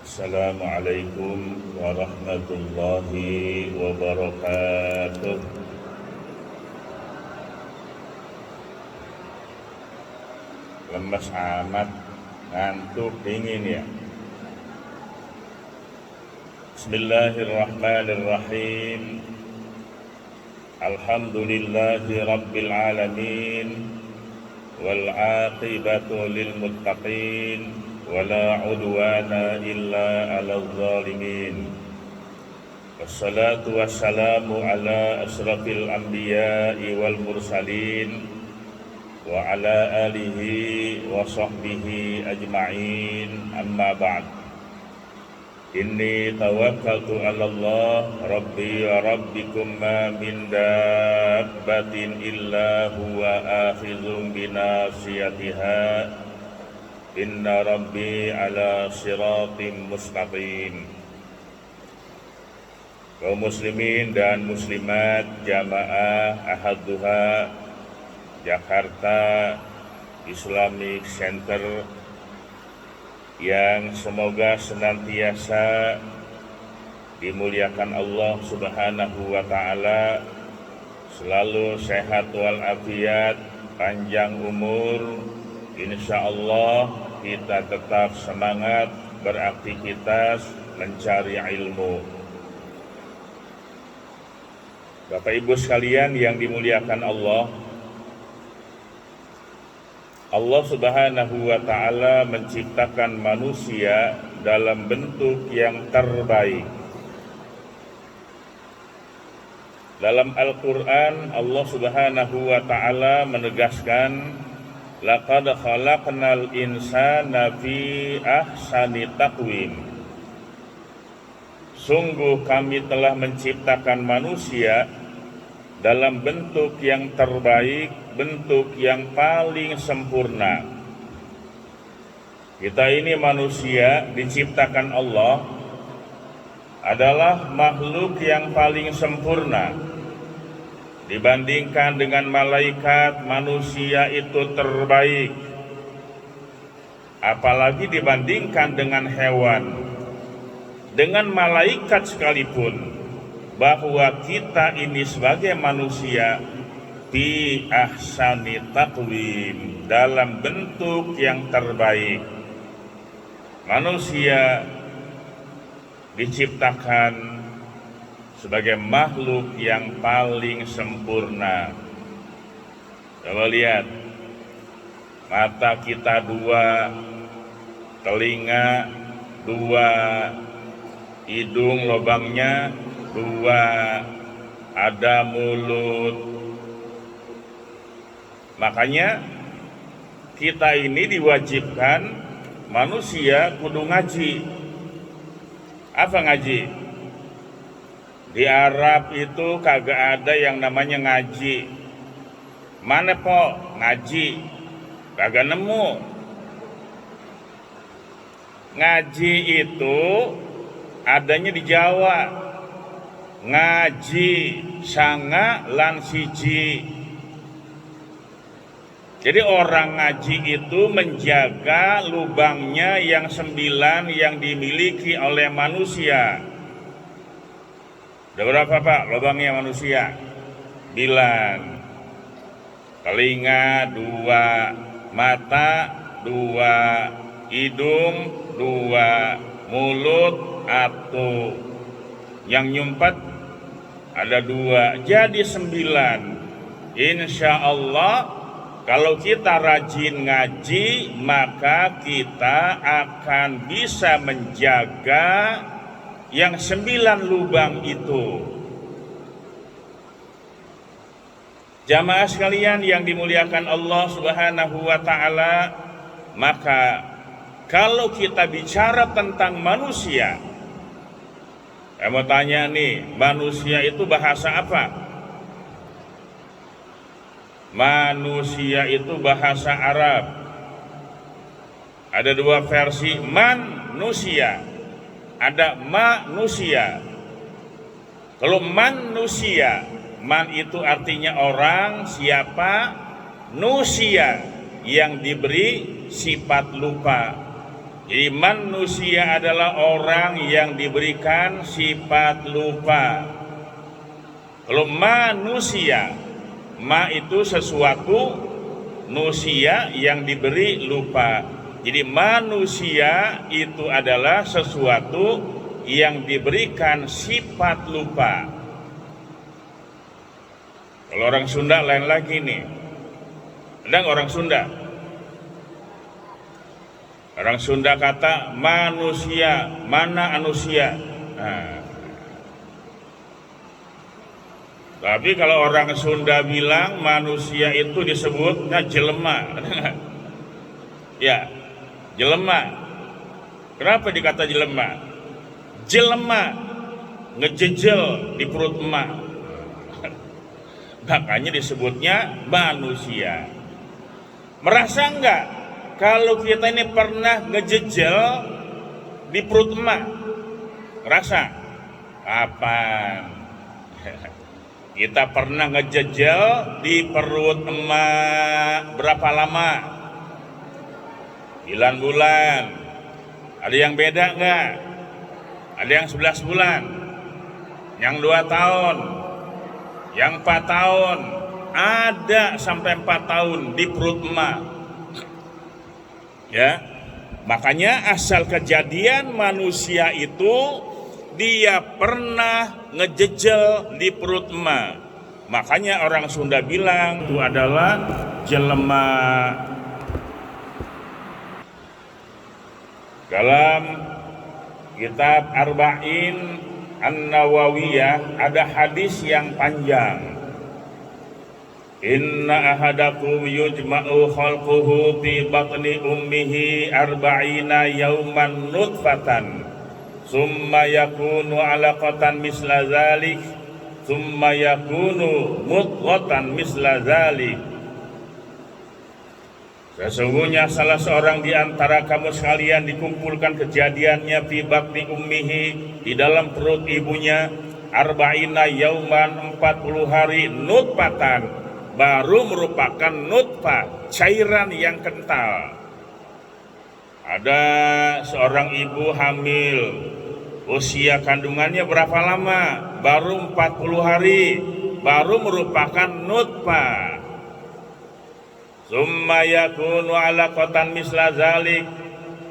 Assalamualaikum warahmatullahi wabarakatuh. Lemes amat, ngantuk dingin ya. Bismillahirrahmanirrahim. Alhamdulillahi rabbil alamin. Wal aqibatu lil muttaqin. Wala udwana illa ala zalimin. Wassalatu wassalamu ala asrafil anbiya'i wal mursalin wa ala alihi wa sahbihi ajma'in, amma ba'd. Inni tawakkaltu ala Allah rabbi wa rabbikum ma min dabbatin illa huwa akhidhun binasiyatiha. Inna rabbi ala siratim mustaqim. Kaum muslimin dan muslimat jamaah Ahad Duha Jakarta Islamic Center yang semoga senantiasa dimuliakan Allah Subhanahu wa ta'ala, selalu sehat walafiat, panjang umur. Insya Allah kita tetap semangat beraktivitas mencari ilmu. Bapak Ibu sekalian yang dimuliakan Allah, Allah Subhanahu wa ta'ala menciptakan manusia dalam bentuk yang terbaik. Dalam Al-Quran Allah Subhanahu wa ta'ala menegaskan, laqad khalaqnal insana fi ahsani taqwim. Sungguh kami telah menciptakan manusia dalam bentuk yang terbaik, bentuk yang paling sempurna. Kita ini manusia diciptakan Allah adalah makhluk yang paling sempurna. Dibandingkan dengan malaikat, manusia itu terbaik. Apalagi dibandingkan dengan hewan. Dengan malaikat sekalipun, bahwa kita ini sebagai manusia fi ahsani taqwim, dalam bentuk yang terbaik. Manusia diciptakan sebagai makhluk yang paling sempurna. Coba lihat, mata kita dua, telinga dua, hidung lubangnya dua, ada mulut. Makanya kita ini diwajibkan, manusia kudu ngaji. Apa ngaji? Di Arab itu kagak ada yang namanya ngaji. Mana po ngaji? Kagak nemu. Ngaji itu adanya di Jawa. Ngaji sanga lan siji. Jadi orang ngaji itu menjaga lubangnya yang 9 yang dimiliki oleh manusia. Ada berapa Pak lubangnya manusia? 9. Telinga 2, mata 2, hidung 2, mulut 1. Yang nyumpat ada 2, jadi 9. Insya Allah kalau kita rajin ngaji, maka kita akan bisa menjaga yang 9 lubang itu. Jamaah sekalian yang dimuliakan Allah Subhanahu wa ta'ala, maka kalau kita bicara tentang manusia, saya mau tanya nih, manusia itu bahasa apa? Manusia itu bahasa Arab. Ada 2 versi manusia. Ada manusia. Kalau manusia, man itu artinya orang, siapa? Nusia, yang diberi sifat lupa. Jadi manusia adalah orang yang diberikan sifat lupa. Kalau manusia, ma itu sesuatu, nusia yang diberi lupa. Jadi manusia itu adalah sesuatu yang diberikan sifat lupa. Kalau orang Sunda lain lagi nih. Ada orang Sunda? Orang Sunda kata manusia, mana anusia. Nah. Tapi kalau orang Sunda bilang manusia itu disebutnya jelema. Ya, jelema. Kenapa dikata jelema? Jelema ngejejel di perut emak. Makanya disebutnya manusia. Merasa enggak kalau kita ini pernah ngejejel di perut emak? Merasa? Kapan? Kita pernah ngejejel di perut emak berapa lama? 9 bulan. Ada yang beda enggak? Ada yang 11 bulan, yang 2 tahun, yang 4 tahun, ada sampai 4 tahun di perut emak. Ya, makanya asal kejadian manusia itu dia pernah ngejejel di perut emak. Makanya orang Sunda bilang itu adalah jelema. Dalam kitab Arba'in An-Nawawiyah ada hadis yang panjang. Inna ahadakum yujma'u khalquhu fi batni ummihi arba'ina yawman nutfatan summa yakunu alaqatan misla zalik summa yakunu mudghatan misla zalik. Sesungguhnya salah seorang di antara kamu sekalian dikumpulkan kejadiannya fi batni ummihi, di dalam perut ibunya, arba'ina yauman 40 hari, nutfatan, baru merupakan nutfah, cairan yang kental. Ada seorang ibu hamil, usia kandungannya berapa lama? Baru 40 hari, baru merupakan nutfah. Summa yakunu alaqatan misla zalik,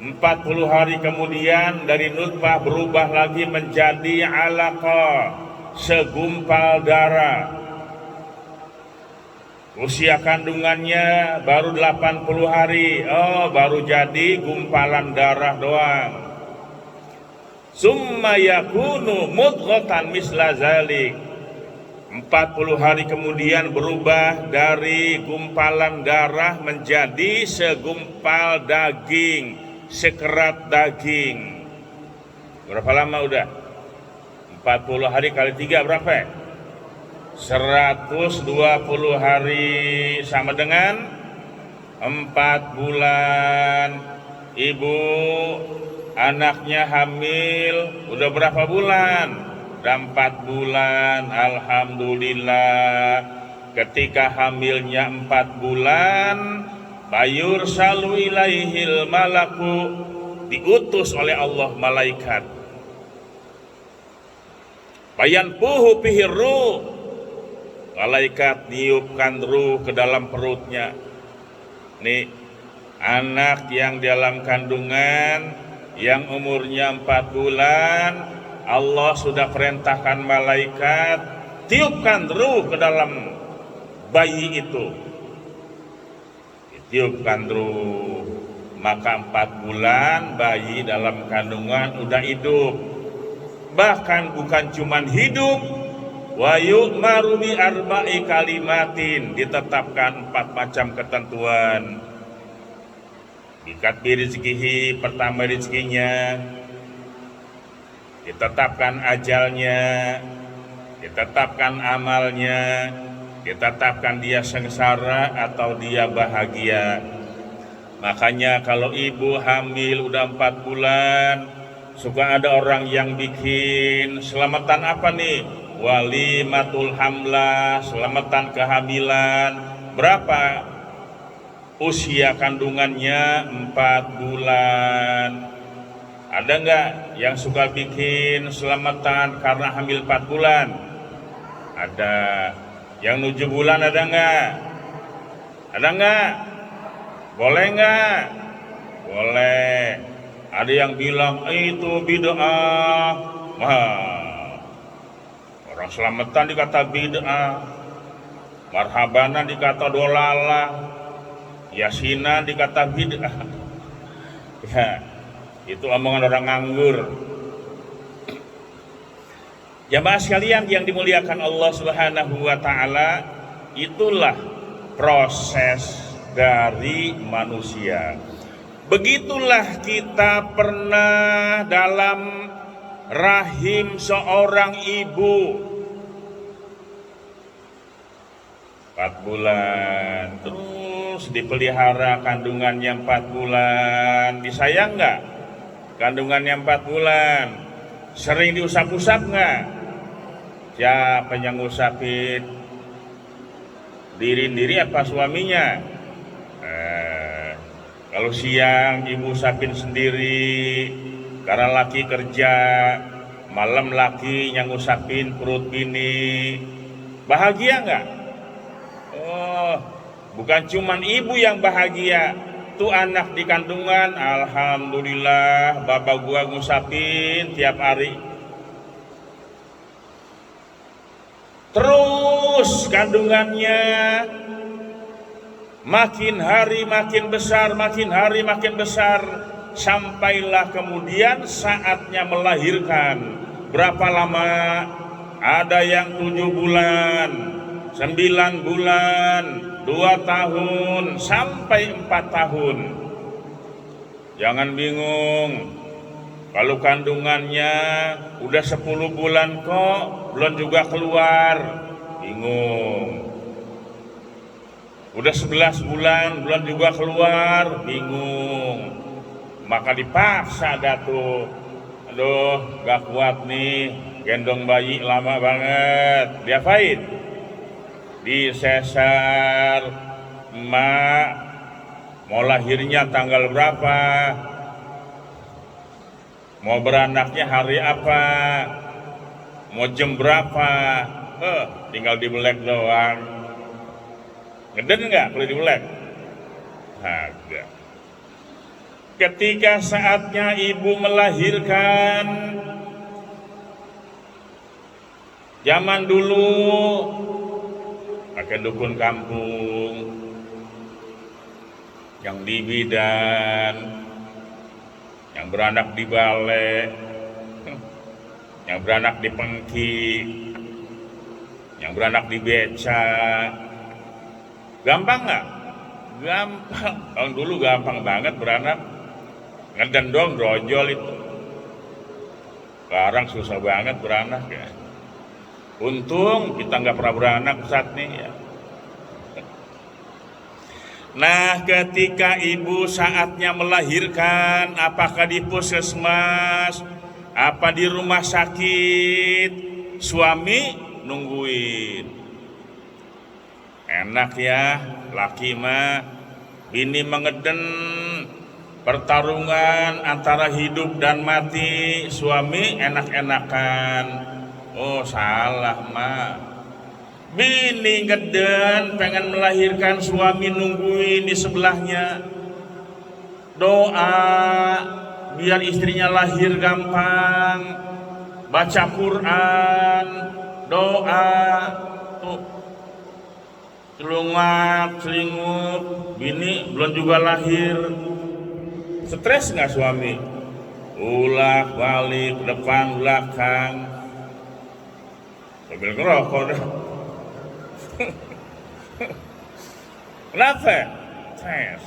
40 hari kemudian dari nutfah berubah lagi menjadi alaqah, segumpal darah. Usia kandungannya baru 80 hari, baru jadi gumpalan darah doang. Summa yakunu mudghatan misla zalik, 40 hari kemudian berubah dari gumpalan darah menjadi segumpal daging, sekerat daging. Berapa lama udah? 40 hari kali 3 berapa? 120 hari, sama dengan 4 bulan. Ibu anaknya hamil udah berapa bulan? Udah 4 bulan. Alhamdulillah. Ketika hamilnya 4 bulan, bayur salu ilaihil malaku, diutus oleh Allah malaikat. Bayan puhu pihiru, malaikat niupkan ruh ke dalam perutnya. Nih, anak yang dalam kandungan yang umurnya 4 bulan, Allah sudah perintahkan malaikat tiupkan ruh ke dalam bayi itu. Tiupkan ruh, maka 4 bulan bayi dalam kandungan udah hidup. Bahkan bukan cuman hidup, wa yu'maru bi arba'i kalimatin, ditetapkan 4 macam ketentuan. Bikatbi rizkihi, pertama rizkinya, ditetapkan ajalnya, ditetapkan amalnya, ditetapkan dia sengsara atau dia bahagia. Makanya kalau ibu hamil udah 4 bulan, suka ada orang yang bikin selamatan apa nih? Walimatul hamlah, selamatan kehamilan. Berapa usia kandungannya? 4 bulan. Ada nggak yang suka bikin selamatan karena hamil 4 bulan? Ada. Yang 7 bulan ada nggak? Ada nggak? Boleh nggak? Boleh. Ada yang bilang itu bid'ah. Wah, orang selamatan dikata bid'ah, marhabanan dikata dolalah, yasinan dikata bid'ah. Ya, itu omongan orang nganggur. Jamaah sekalian yang dimuliakan Allah Subhanahu wa taala, itulah proses dari manusia. Begitulah kita pernah dalam rahim seorang ibu 4 bulan, terus dipelihara kandungannya 4 bulan. Disayang nggak kandungannya 4 bulan? Sering diusap-usap nggak? Siapa yang ngusapin? Diri apa suaminya? Kalau siang ibu usapin sendiri karena laki kerja, malam laki yang ngusapin perut bini. Bahagia nggak? Oh, bukan cuman ibu yang bahagia, tuh anak di kandungan, alhamdulillah bapak gua ngusapin tiap hari. Terus kandungannya makin hari makin besar, makin hari makin besar, sampailah kemudian saatnya melahirkan. Berapa lama? Ada yang 7 bulan, 9 bulan, 2 tahun, sampai 4 tahun. Jangan bingung, kalau kandungannya udah 10 bulan kok belum juga keluar, bingung. Udah 11 bulan belum juga keluar, bingung. Maka dipaksa dah tuh. Aduh, gak kuat nih, gendong bayi lama banget. Diapain? Disesar. Emak mau lahirnya tanggal berapa? Mau beranaknya hari apa? Mau jam berapa? Tinggal dibelek doang. Ngeden nggak kalau dibelek? Agak. Ketika saatnya ibu melahirkan, zaman dulu pakai dukun kampung, yang di bidan, yang beranak di balai, yang beranak di pengki, yang beranak di beca. Gampang nggak? Gampang. Tahun dulu gampang banget beranak. Ngeden dong, brojol itu. Sekarang susah banget beranak ya. Untung kita nggak pernah beranak saat ini ya. Nah, ketika ibu saatnya melahirkan, apakah di puskesmas, apa di rumah sakit, suami nungguin. Enak ya, laki mah, bini mengeden, pertarungan antara hidup dan mati, suami enak-enakan. Oh salah mah, bini ngeden pengen melahirkan, suami nungguin di sebelahnya. Doa biar istrinya lahir gampang, baca Quran, doa tuh. Celungat, selingut, bini belum juga lahir. Stres nggak suami? Ulak balik, depan belakang, sambil ngerokok dah. Kenapa? Stres.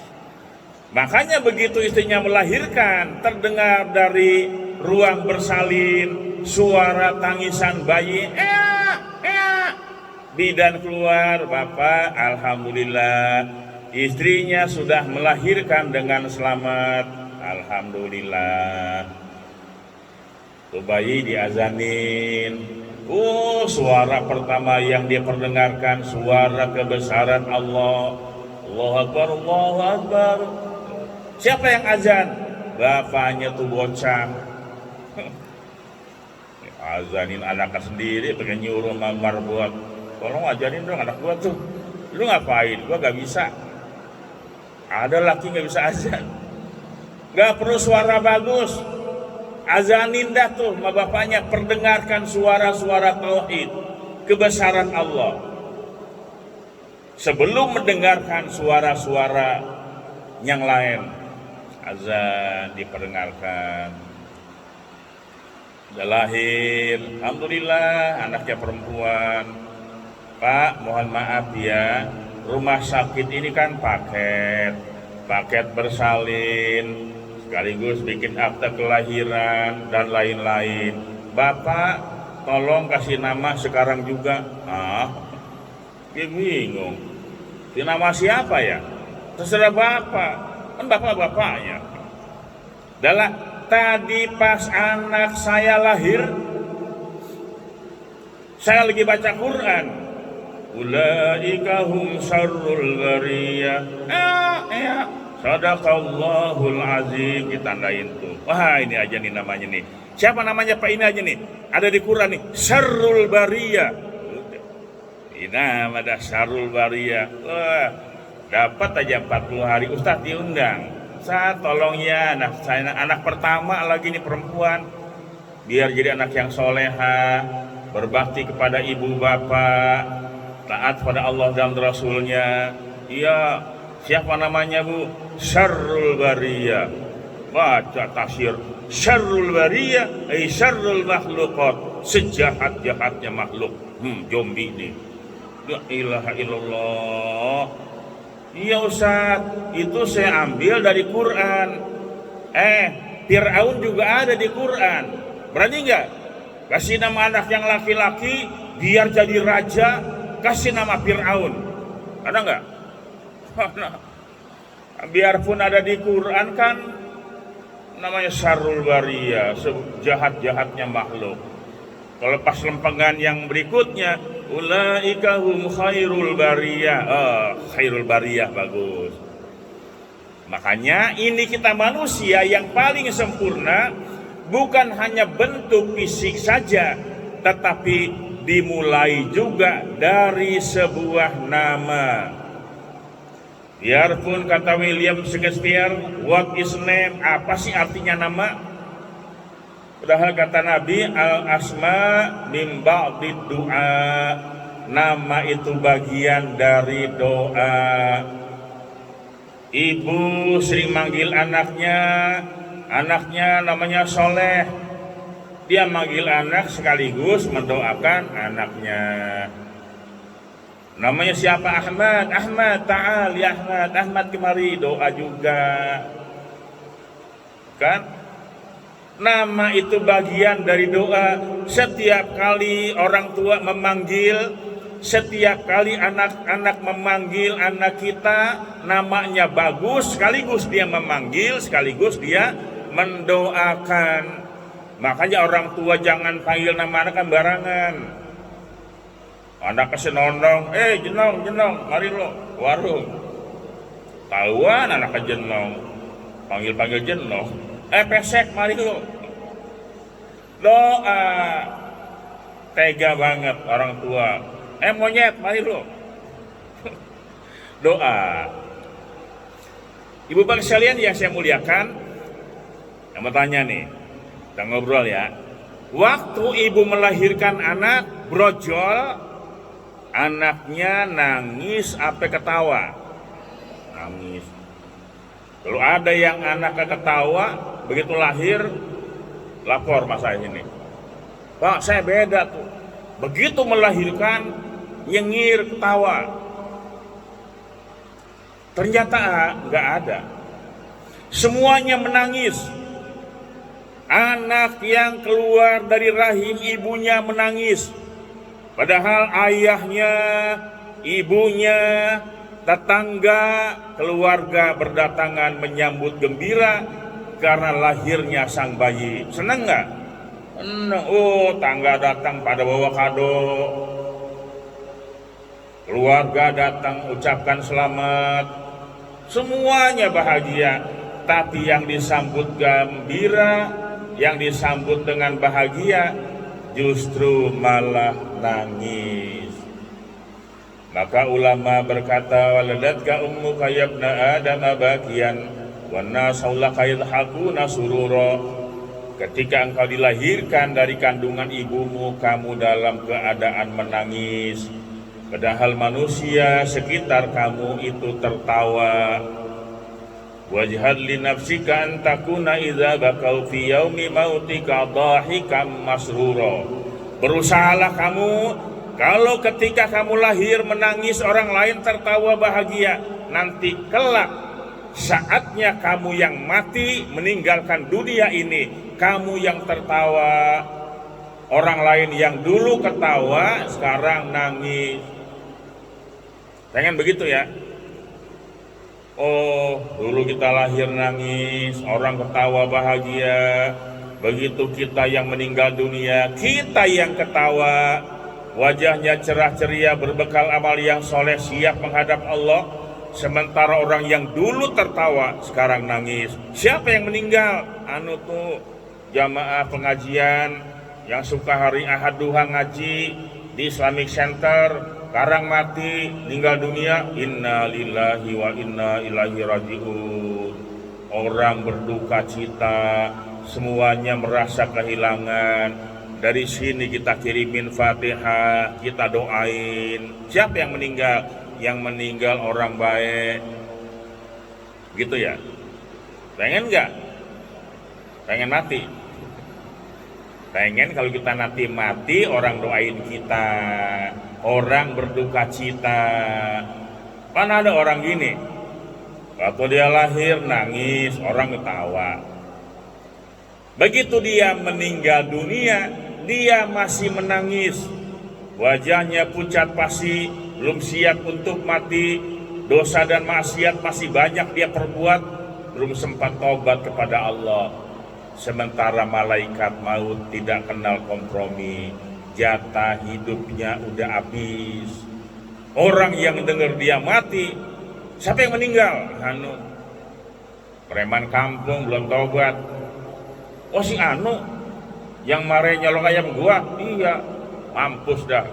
Makanya begitu istrinya melahirkan, terdengar dari ruang bersalin suara tangisan bayi. Bidan keluar, bapak, alhamdulillah istrinya sudah melahirkan dengan selamat, alhamdulillah. Tuh bayi diazanin. Suara pertama yang dia perdengarkan suara kebesaran Allah. Allahu Akbar, Allahu Akbar. Siapa yang azan? bapaknya tuh bocah. Azanin anaknya sendiri, pengen nyuruh mamar buat, tolong ajarin dong anak gua tuh. Lu ngapain? Gua gak bisa. Ada laki gak bisa azan. Gak perlu suara bagus, azanin dah tuh sama bapaknya, perdengarkan suara-suara tauhid, kebesaran Allah. Sebelum mendengarkan suara-suara yang lain, azan diperdengarkan. Udah lahir, alhamdulillah anaknya perempuan. Pak, mohon maaf ya, rumah sakit ini kan paket bersalin, sekaligus bikin akta kelahiran dan lain-lain. Bapak, tolong kasih nama sekarang juga. Dia bingung. Ini nama siapa ya? Terserah bapak, kan bapak-bapaknya. Dalam tadi pas anak saya lahir, saya lagi baca Quran. Ulaika hum syarrul bariyah. Sadaqallahul azim, ditandain tuh. Wah, ini aja nih namanya nih. Siapa namanya Pak, ini aja nih. Ada di Quran nih, syarrul bariyah. Ini nama dah syarrul bariyah. Wah, dapat aja 40 hari Ustaz diundang. Ustaz, tolong ya, anak pertama lagi nih perempuan, biar jadi anak yang soleha, berbakti kepada ibu bapak, taat pada Allah dan Rasulnya. Iya, siapa namanya Bu? Syarrul bariyah. Baca tafsir syarrul bariyah, syarrul makhluqat, sejahat-jahatnya makhluk. Zombie nih. La ilaha illallah. Iya Ustaz, itu saya ambil dari Quran. Fir'aun juga ada di Quran. Berani nggak? Kasih nama anak yang laki-laki biar jadi raja, kasih nama Fir'aun. Ada nggak? Biarpun ada di Quran kan namanya syarrul bariyah, sejahat-jahatnya makhluk. Kalau pas lempengan yang berikutnya, ulaika hum khairul bariyah. Khairul bariyah bagus. Makanya ini kita manusia yang paling sempurna, bukan hanya bentuk fisik saja, tetapi dimulai juga dari sebuah nama. Biarpun kata William Shakespeare, what is name? Apa sih artinya nama? Padahal kata Nabi, al-asma min ba'did du'a, nama itu bagian dari doa. Ibu sering manggil anaknya namanya Soleh. Dia manggil anak sekaligus mendoakan anaknya. Namanya siapa? Ahmad, ta'al ya Ahmad kemari, doa juga. Kan? Nama itu bagian dari doa. Setiap kali orang tua memanggil, setiap kali anak-anak memanggil anak kita, namanya bagus, sekaligus dia memanggil, sekaligus dia mendoakan. Makanya orang tua jangan panggil nama anak sembarangan. Anak kesenondong, jenong, mari lo warung. Tahuan anak jenong, panggil jenong. Pesek, mari lo. Doa. Tega banget orang tua. Monyet, mari lo. Doa. Ibu bapak sekalian yang saya muliakan, yang bertanya nih, kita ngobrol ya. Waktu ibu melahirkan anak, brojol, anaknya nangis apa ketawa? Nangis. Kalau ada yang anaknya ketawa, begitu lahir, lapor mas saya ini. Pak, saya beda tuh. Begitu melahirkan, nyengir, ketawa. Ternyata nggak ada. Semuanya menangis. Anak yang keluar dari rahim ibunya menangis. Padahal ayahnya, ibunya, tetangga, keluarga berdatangan menyambut gembira karena lahirnya sang bayi. Senang nggak? Senang. Tangga datang pada bawa kado. Keluarga datang ucapkan selamat. Semuanya bahagia. tapi yang disambut gembira, yang disambut dengan bahagia, justru malah nangis. Maka ulama berkata, waladatka ummuka yabna adam bakian wan nasu laka yadhakuna surura. Ketika engkau dilahirkan dari kandungan ibumu, kamu dalam keadaan menangis, padahal manusia sekitar kamu itu tertawa. Wajhad li nafsika an takuna idza bakau fi yaumi mautika dhahikan masrura. Berusahalah kamu, kalau ketika kamu lahir menangis, orang lain tertawa bahagia, nanti kelak saatnya kamu yang mati meninggalkan dunia ini, kamu yang tertawa, orang lain yang dulu ketawa sekarang nangis. Pengen begitu ya? Oh, dulu kita lahir nangis, orang ketawa bahagia. Begitu kita yang meninggal dunia, kita yang ketawa, wajahnya cerah ceria, berbekal amal yang soleh, siap menghadap Allah. Sementara orang yang dulu tertawa sekarang nangis. Siapa yang meninggal? Anu tuh jamaah pengajian yang suka hari Ahad duha ngaji di Islamic Center, sekarang mati, meninggal dunia. Inna lillahi wa inna ilaihi raji'un. Orang berduka cita, semuanya merasa kehilangan. Dari sini kita kirimin Fatihah, kita doain. Siapa yang meninggal? Yang meninggal orang baik. Gitu ya? Pengen nggak? Pengen mati? Pengen kalau kita nanti mati, orang doain kita, orang berduka cita. Mana ada orang gini, waktu dia lahir nangis, orang ketawa. Begitu dia meninggal dunia, dia masih menangis, wajahnya pucat pasi, belum siap untuk mati, dosa dan maksiat masih banyak dia perbuat, belum sempat taubat kepada Allah. Sementara malaikat maut tidak kenal kompromi, jatah hidupnya udah habis. Orang yang dengar dia mati, siapa yang meninggal? Anu, preman kampung belum taubat. Oh si Anu, yang mare nyolong ayam gua, iya, mampus dah.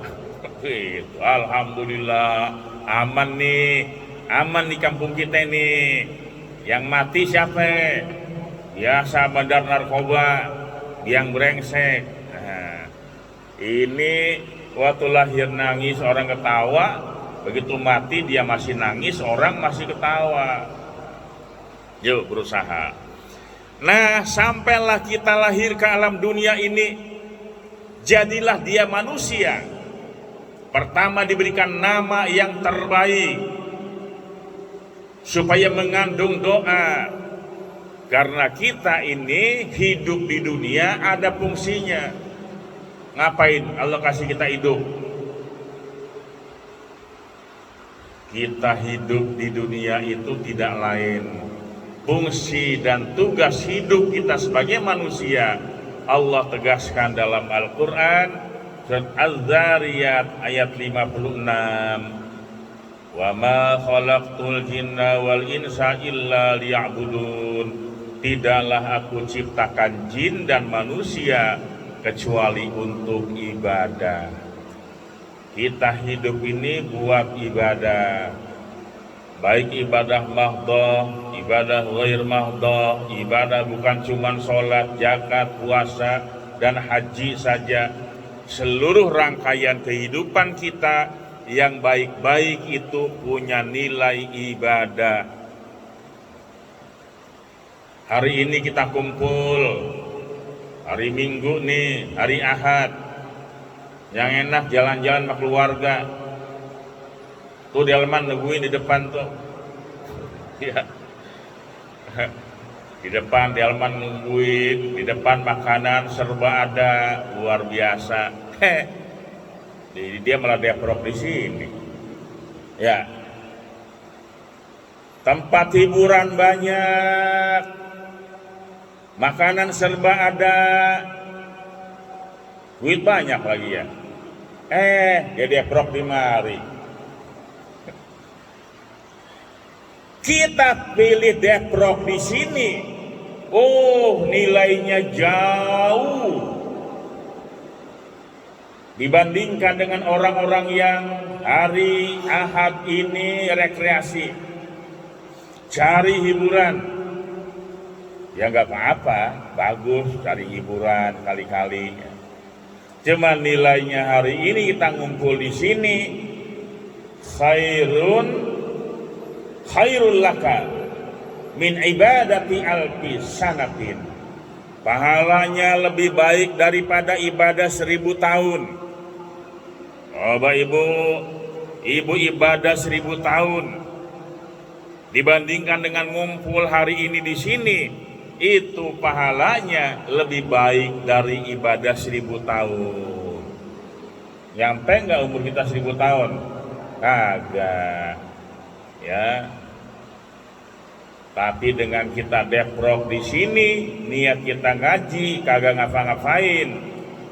Itu, alhamdulillah, aman di kampung kita ini. Yang mati siapa? Biasa bandar narkoba, biang brengsek. Nah, ini waktu lahir nangis orang ketawa, begitu mati dia masih nangis, orang masih ketawa. Yuk berusaha. Nah, sampailah kita lahir ke alam dunia ini, jadilah dia manusia. Pertama diberikan nama yang terbaik, supaya mengandung doa. Karena kita ini hidup di dunia ada fungsinya. Ngapain Allah kasih kita hidup? Kita hidup di dunia itu tidak lain, fungsi dan tugas hidup kita sebagai manusia Allah tegaskan dalam Al-Quran, surat Az-Zariyat ayat 56. Wa ma khalaqtul jinna wal insa illa liya'budun. Tidaklah aku ciptakan jin dan manusia kecuali untuk ibadah. Kita hidup ini buat ibadah, baik ibadah mahdhah, ibadah ghair mahdhah, ibadah bukan cuma sholat, zakat, puasa, dan haji saja. Seluruh rangkaian kehidupan kita yang baik-baik itu punya nilai ibadah. Hari ini kita kumpul, hari Minggu nih, hari Ahad, yang enak jalan-jalan sama keluarga. Tuh Delman nungguin di depan tuh. Ya. Di depan Delman nungguin, di depan makanan serba ada, luar biasa. Jadi dia malah deprok di sini. Ya. Tempat hiburan banyak, makanan serba ada, duit banyak lagi ya. Dia deprok di mari. Kita pilih deprok di sini, oh nilainya jauh dibandingkan dengan orang-orang yang hari Ahad ini rekreasi, cari hiburan. Ya nggak apa-apa, bagus cari hiburan kali-kali. Cuma nilainya hari ini kita ngumpul di sini, khairul laka min ibadati alfi sanatin. Pahalanya lebih baik daripada ibadah 1000 tahun. Bapak ibu ibadah 1000 tahun dibandingkan dengan ngumpul hari ini di sini, itu pahalanya lebih baik dari ibadah 1000 tahun. Nyampe nggak umur kita 1000 tahun? Kagak, ya. Tapi dengan kita deprok di sini, niat kita ngaji, kagak ngapa-ngapain,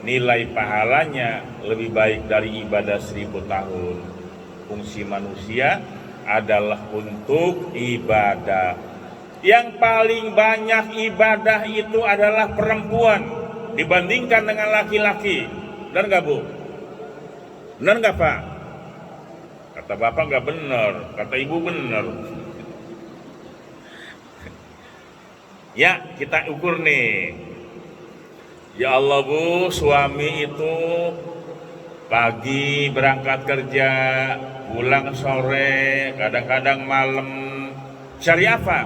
nilai pahalanya lebih baik dari ibadah 1000 tahun. Fungsi manusia adalah untuk ibadah. Yang paling banyak ibadah itu adalah perempuan dibandingkan dengan laki-laki. Benar nggak Bu? Benar nggak Pak? Kata Bapak nggak benar, kata Ibu benar. Ya, kita ukur nih. Ya Allah Bu, suami itu pagi berangkat kerja, pulang sore, kadang-kadang malam. Cari apa?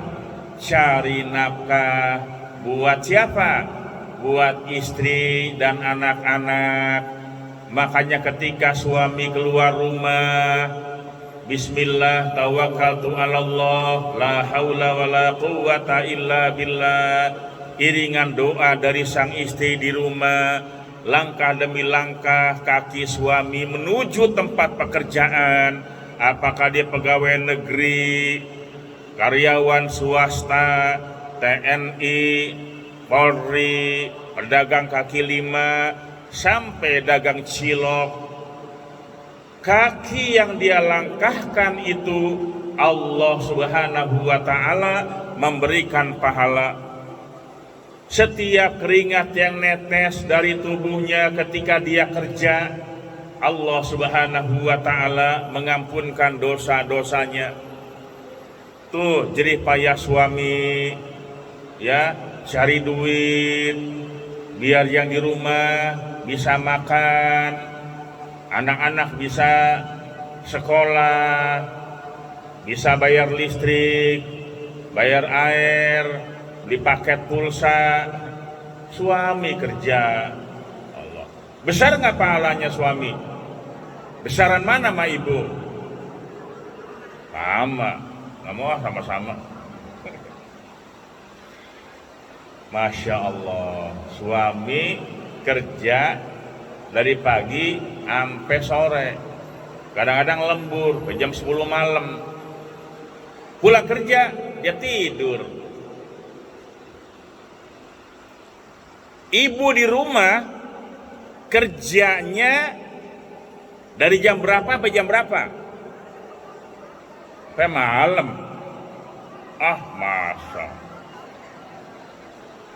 Cari nafkah. Buat siapa? Buat istri dan anak-anak. Makanya ketika suami keluar rumah, bismillah tawakkaltu 'alallah la haula wala quwwata illa billah. Iringan doa dari sang istri di rumah, langkah demi langkah kaki suami menuju tempat pekerjaan. Apakah dia pegawai negeri, karyawan swasta, TNI, Polri, pedagang kaki lima, sampai dagang cilok, kaki yang dia langkahkan itu Allah Subhanahu wa ta'ala memberikan pahala. Setiap keringat yang netes dari tubuhnya ketika dia kerja, Allah Subhanahu wa ta'ala mengampunkan dosa-dosanya. Tuh jerih payah suami, ya, cari duit biar yang di rumah bisa makan, anak-anak bisa sekolah, bisa bayar listrik, bayar air, beli paket pulsa. Suami kerja. Allah. Besar nggak pahalanya suami? Besaran mana sama ibu? Sama. Nggak mau sama-sama. Masya Allah, suami kerja dari pagi sampai sore, kadang-kadang lembur jam 10 malam. Pulang kerja dia tidur. Ibu di rumah kerjanya dari jam berapa sampai jam berapa? Sampai malam. Masa.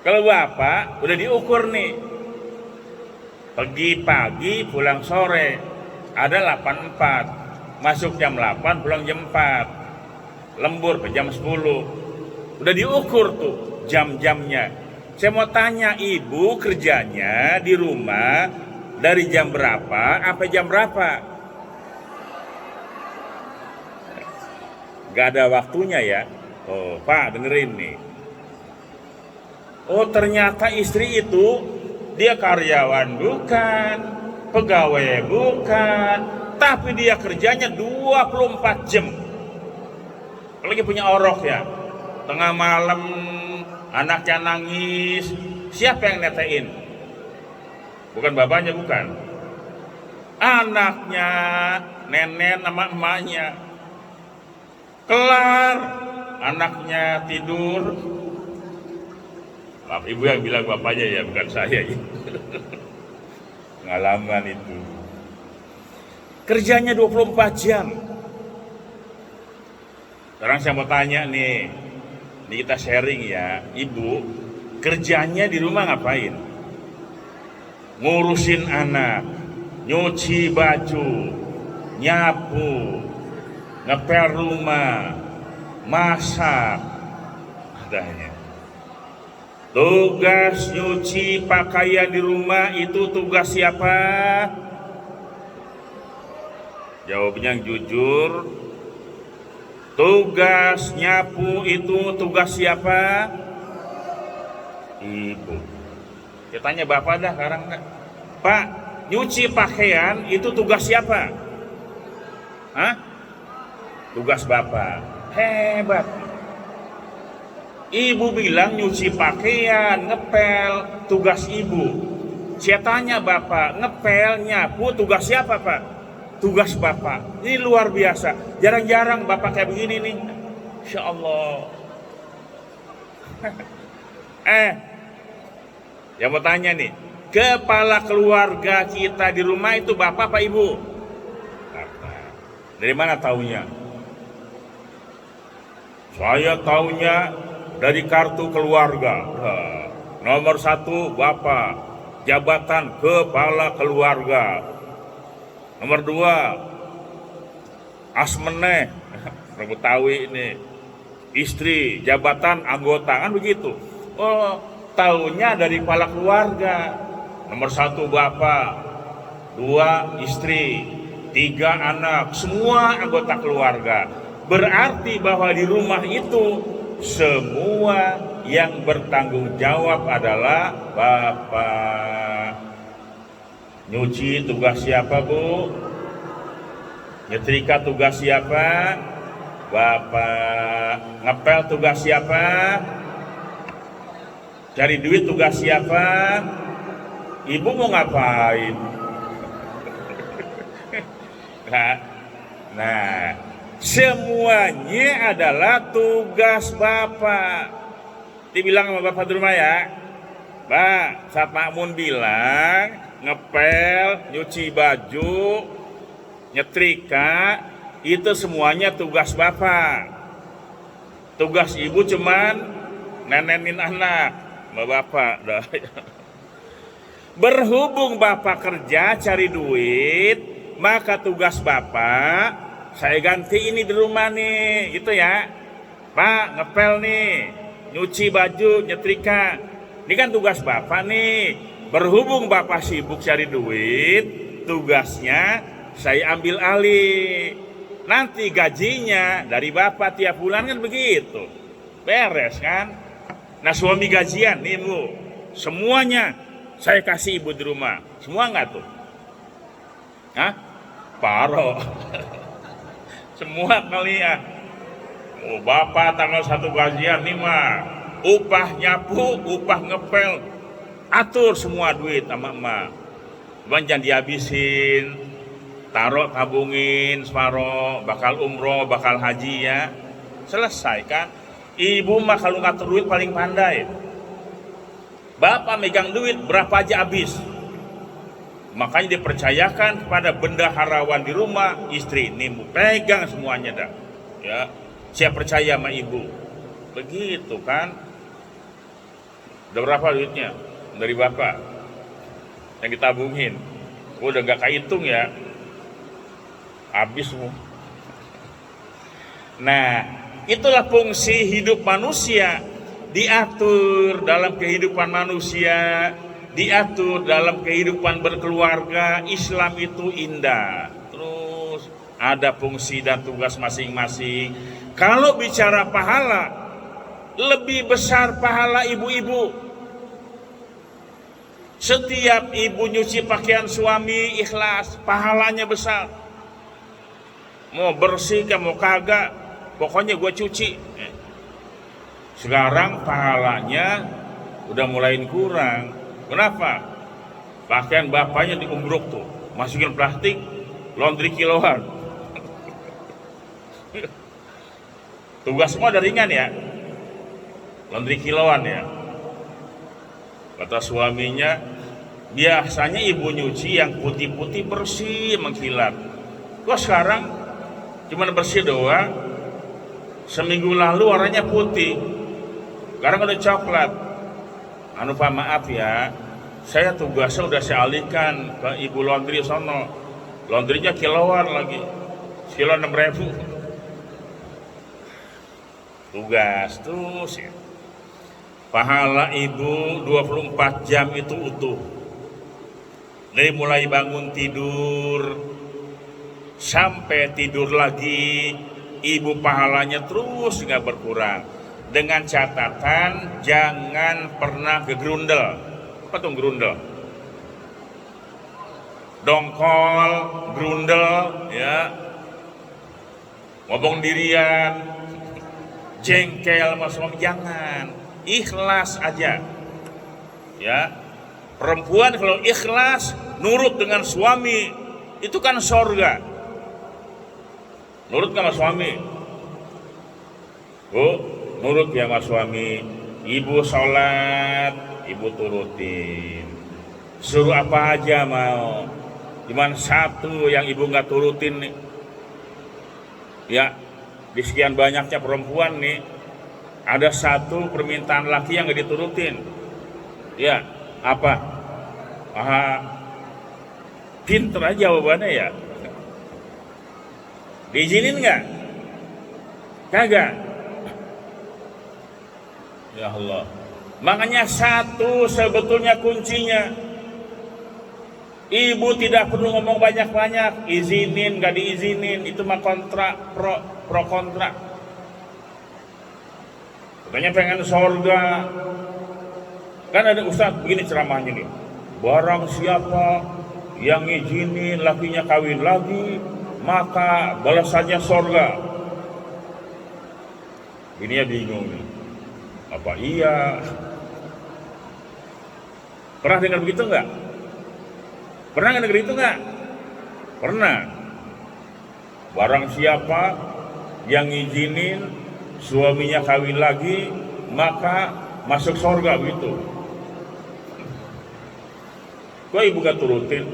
Kalau bapak udah diukur nih, pergi pagi pulang sore, ada 84, masuk jam 8 pulang jam 4, lembur ke jam 10. Udah diukur tuh jam-jamnya. Saya mau tanya, ibu kerjanya di rumah dari jam berapa sampai jam berapa? Gak ada waktunya ya. Oh Pak, dengerin nih. Oh ternyata istri itu dia karyawan bukan, pegawai bukan, tapi dia kerjanya 24 jam. Apalagi punya orok ya, tengah malam anaknya nangis, siapa yang netein? Bukan bapaknya, bukan. Anaknya, nenek sama emaknya. Kelar, anaknya tidur. Maaf, ibu yang bilang bapaknya ya, bukan saya ya. Pengalaman itu. Kerjanya 24 jam. Sekarang saya mau tanya nih, ini kita sharing ya, ibu kerjanya di rumah ngapain? Ngurusin anak, nyuci baju, nyapu, ngepel rumah, masak, adanya. Tugas nyuci pakaian di rumah itu tugas siapa? Jawabnya yang jujur. Tugas nyapu itu tugas siapa? Ibu. Saya tanya bapak dah sekarang, Pak, nyuci pakaian itu tugas siapa? Hah? Tugas bapak. Hebat. Ibu bilang nyuci pakaian, ngepel, tugas ibu. Saya tanya bapak, ngepel, nyapu, tugas siapa Pak? Tugas bapak. Ini luar biasa. Jarang-jarang bapak kayak begini nih. Insya Allah. Yang mau tanya nih, kepala keluarga kita di rumah itu bapak apa ibu? Bapak. Dari mana taunya? Saya taunya dari kartu keluarga. Nomor 1 bapak, jabatan kepala keluarga. Nomor 2 asmeneh, Betawi ini, istri, jabatan, anggota, kan begitu. Oh, taunya dari kepala keluarga. Nomor 1 bapak, 2 istri, 3 anak, semua anggota keluarga. Berarti bahwa di rumah itu semua yang bertanggung jawab adalah bapak. Nyuci tugas siapa bu? Nyetrika tugas siapa? Bapak. Ngepel tugas siapa? Cari duit tugas siapa? Ibu mau ngapain? Nah, semuanya adalah tugas bapak. Dibilang sama bapak di rumah ya, Pak, saat Makmun bilang ngepel, nyuci baju, nyetrika, itu semuanya tugas bapak. Tugas ibu cuman nenenin anak, bapak. Berhubung bapak kerja cari duit, maka tugas bapak saya ganti ini di rumah nih, gitu ya. Pak, ngepel nih, nyuci baju, nyetrika. Ini kan tugas bapak nih. Berhubung bapak sibuk cari duit, tugasnya saya ambil alih. Nanti gajinya dari bapak tiap bulan kan begitu. Beres kan? Nah suami gajian nih bu, semuanya saya kasih ibu di rumah. Semua nggak tuh? Hah? Paro. Semua kali ya. Oh, bapak tanggal 1 gajian nih mah. Upah nyapu, upah ngepel, atur semua duit sama emak. Jangan dihabisin, taruh tabungin separoh, bakal umroh, bakal haji ya. Selesai kan? Ibu mah kalau ngatur duit paling pandai. Bapak megang duit berapa aja habis. Makanya dipercayakan kepada bendaharawan di rumah, istri ini pegang semuanya dah. Ya, saya percaya sama ibu. Begitu kan? Udah berapa duitnya dari bapak yang ditabungin? Udah nggak kehitung ya, habis semua. Nah, itulah fungsi hidup manusia, diatur dalam kehidupan manusia, diatur dalam kehidupan berkeluarga. Islam itu indah. Terus ada fungsi dan tugas masing-masing. Kalau bicara pahala, lebih besar pahala ibu-ibu. Setiap ibu nyuci pakaian suami ikhlas, pahalanya besar. Mau bersih ke mau kagak, pokoknya gue cuci. Sekarang pahalanya udah mulai kurang. Kenapa? Pakaian bapaknya diumbruk tuh, masukin plastik, laundry kiloan. Tugas semua ada ringan ya, laundry kiloan ya. Kata suaminya, biasanya ibu nyuci yang putih-putih bersih mengkilat. Kok sekarang cuma bersih doang? Seminggu lalu warnanya putih, sekarang udah coklat. Anu Pak, maaf ya, saya tugasnya udah saya alihkan ke ibu laundry sono. Laundrynya kiloan lagi, kilo 6.000. Tugas terus ya. Pahala ibu 24 jam itu utuh. Dari mulai bangun tidur sampai tidur lagi, ibu pahalanya terus nggak berkurang. Dengan catatan jangan pernah gegrundel. Apa tuh gerundel? Dongkol, gerundel, ya, ngomong dirian, jengkel, masuk, jangan. Ikhlas aja, ya. Perempuan kalau ikhlas nurut dengan suami itu kan sorga. Nurut sama suami, Bu, nurut ya sama suami. Ibu sholat, ibu turutin. Suruh apa aja mau. Cuman satu yang ibu nggak turutin nih, ya, di sekian banyaknya perempuan nih, ada satu permintaan laki yang nggak diturutin. Ya, apa? Pinter aja jawabannya ya. Diizinin nggak? Kagak. Ya Allah. Makanya satu sebetulnya kuncinya. Ibu tidak perlu ngomong banyak-banyak. Izinin, nggak diizinin. Itu mah kontrak, pro kontra. Katanya pengen surga. Kan ada ustadz begini ceramahnya nih. Barang siapa yang ngizinin lakinya kawin lagi, maka balasannya surga. Ini ya bingung nih. Apa iya? Pernah dengar begitu enggak? Pernah dengar itu enggak? Pernah. Barang siapa yang ngizinin suaminya kawin lagi, maka masuk surga begitu. Kok ibu gak turutin?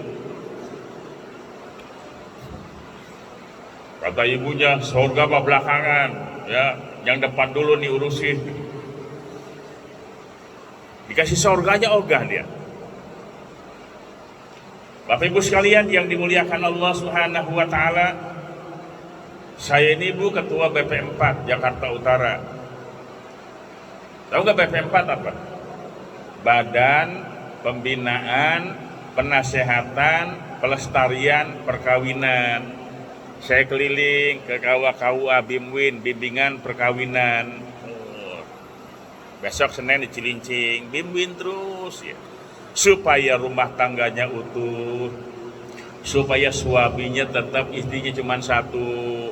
Kata ibunya, surga apa belakangan, ya, yang depan dulu nih urusin. Dikasih surga aja ogah dia. Bapak Ibu sekalian yang dimuliakan Allah Subhanahu wa taala, saya ini Bu ketua BP4 Jakarta Utara. Tahu nggak BP4 apa? Badan Pembinaan, Penasehatan, Pelestarian Perkawinan. Saya keliling ke KUA BIMWIN, bimbingan perkawinan. Besok Senin di Cilincing, BIMWIN terus ya. Supaya rumah tangganya utuh, supaya suaminya tetap istrinya cuma satu.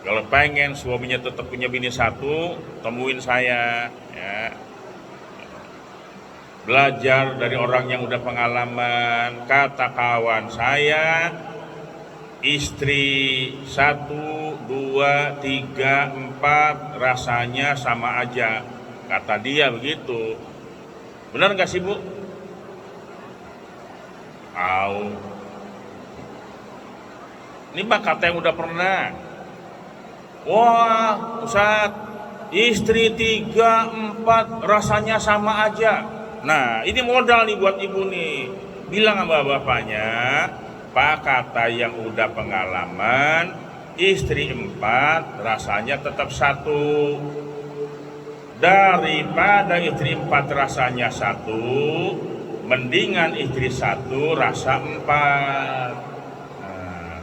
Kalau pengen suaminya tetap punya bini satu, temuin saya ya. Belajar dari orang yang udah pengalaman. Kata kawan saya, istri 1, 2, 3, 4 rasanya sama aja. Kata dia begitu. Benar nggak sih Bu? Ini mah kata yang udah pernah. Wah, Ustaz, istri 3, 4 rasanya sama aja. Nah, ini modal nih buat ibu nih. Bilang sama bapaknya, Pak, kata yang udah pengalaman, istri 4 rasanya tetap satu. Daripada istri 4 rasanya satu, mendingan istri 1 rasa 4. Nah,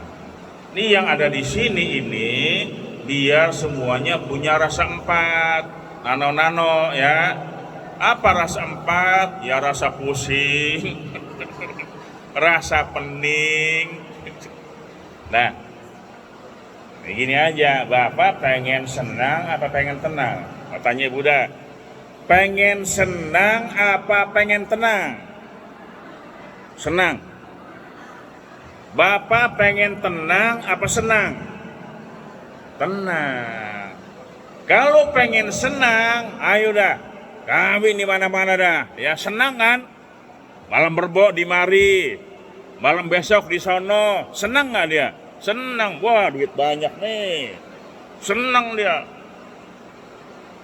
ini yang ada di sini ini biar semuanya punya rasa 4. Nano-nano ya. Apa rasa 4? Ya rasa pusing, rasa pening. Nah, begini aja, Bapak pengen senang apa pengen tenang? Katanya Buddha, pengen senang apa pengen tenang? Senang. Bapak pengen tenang apa senang? Tenang. Kalau pengen senang, ayo dah. Kawin di mana-mana dah, ya senang kan? Malam berbo di mari, malam besok di sono, senang nggak dia? Senang, wah duit banyak nih. senang dia.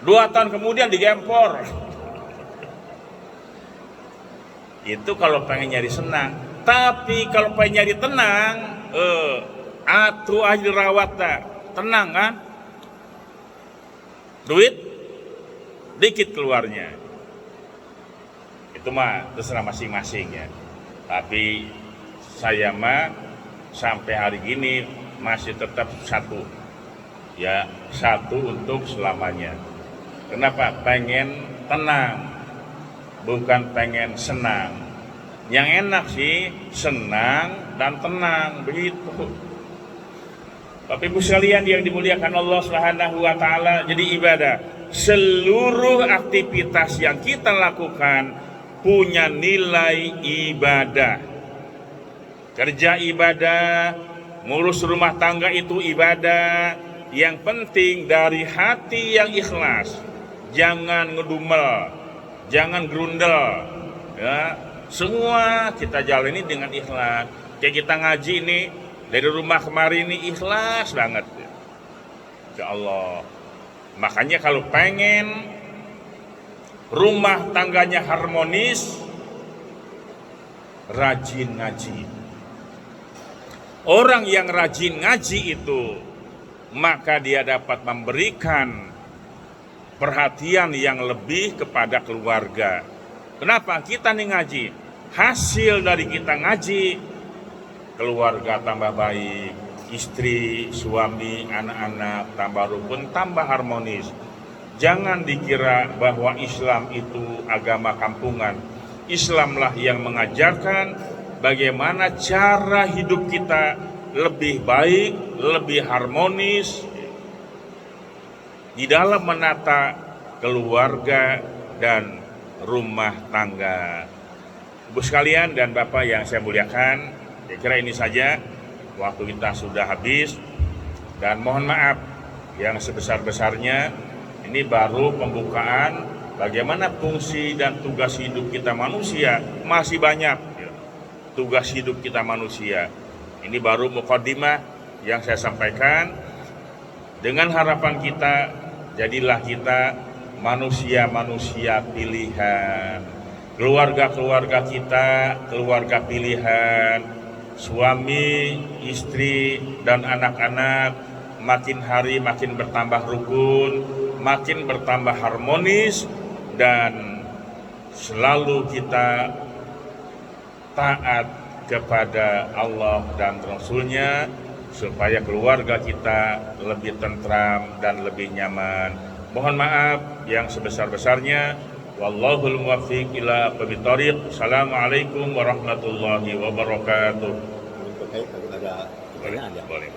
2 tahun kemudian digempor. Itu kalau pengen nyari senang. Tapi kalau pengen nyari tenang, atuh aja dirawat dah. Tenang kan? Duit dikit keluarnya. Itu mah terserah masing-masing ya. Tapi saya mah sampai hari gini masih tetap satu. Ya, satu untuk selamanya. Kenapa? Pengen tenang, bukan pengen senang. Yang enak sih senang dan tenang, begitu. Bapak Ibu sekalian yang dimuliakan Allah Subhanahu wa taala, jadi ibadah. Seluruh aktivitas yang kita lakukan punya nilai ibadah. Kerja ibadah, ngurus rumah tangga itu ibadah. Yang penting dari hati yang ikhlas. Jangan ngedumel, jangan gerundel. Ya, semua kita jalani dengan ikhlas. Kayak kita ngaji nih, dari rumah kemarin ini ikhlas banget. Ya Allah. Makanya kalau pengen rumah tangganya harmonis, rajin ngaji. Orang yang rajin ngaji itu, maka dia dapat memberikan perhatian yang lebih kepada keluarga. Kenapa? Kita nih ngaji. Hasil dari kita ngaji, keluarga tambah baik, istri, suami, anak-anak tambah rukun, tambah harmonis. Jangan dikira bahwa Islam itu agama kampungan. Islamlah yang mengajarkan bagaimana cara hidup kita lebih baik, lebih harmonis di dalam menata keluarga dan rumah tangga. Ibu sekalian dan Bapak yang saya muliakan, saya kira ini saja, waktu kita sudah habis. Dan mohon maaf yang sebesar-besarnya, ini baru pembukaan bagaimana fungsi dan tugas hidup kita manusia. Masih banyak tugas hidup kita manusia. Ini baru mukadimah yang saya sampaikan. Dengan harapan kita, jadilah kita manusia-manusia pilihan. Keluarga-keluarga kita, keluarga pilihan. Suami, istri, dan anak-anak makin hari makin bertambah rukun, makin bertambah harmonis, dan selalu kita taat kepada Allah dan Rasul-Nya, supaya keluarga kita lebih tentram dan lebih nyaman. Mohon maaf yang sebesar-besarnya. Wallahul muwaffiq ila aqwamit thoriq. Assalamualaikum warahmatullahi wabarakatuh. Ada pertanyaan ya? Boleh.